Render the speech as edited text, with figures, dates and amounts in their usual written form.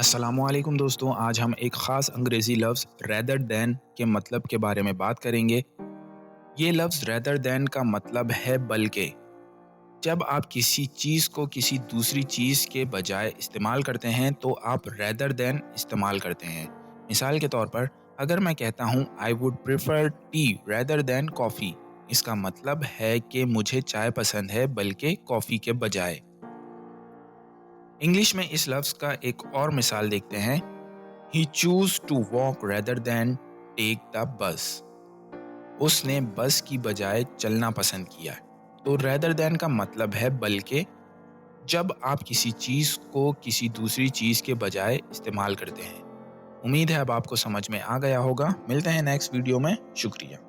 अस्सलाम वालेकुम दोस्तों, आज हम एक ख़ास अंग्रेज़ी लफ्ज़ रेदर दैन के मतलब के बारे में बात करेंगे। ये लफ्ज़ रेदर दैन का मतलब है बल्कि। जब आप किसी चीज़ को किसी दूसरी चीज़ के बजाय इस्तेमाल करते हैं तो आप रेदर दैन इस्तेमाल करते हैं। मिसाल के तौर पर अगर मैं कहता हूँ I would prefer tea rather than coffee, इसका मतलब है कि मुझे चाय पसंद है बल्कि कॉफ़ी के बजाय। इंग्लिश में इस लफ्ज़ का एक और मिसाल देखते हैं। He chose to walk rather than take the bus. उसने बस की बजाय चलना पसंद किया। तो rather than का मतलब है बल्कि। जब आप किसी चीज़ को किसी दूसरी चीज़ के बजाय इस्तेमाल करते हैं। उम्मीद है अब आपको समझ में आ गया होगा। मिलते हैं नेक्स्ट वीडियो में। शुक्रिया।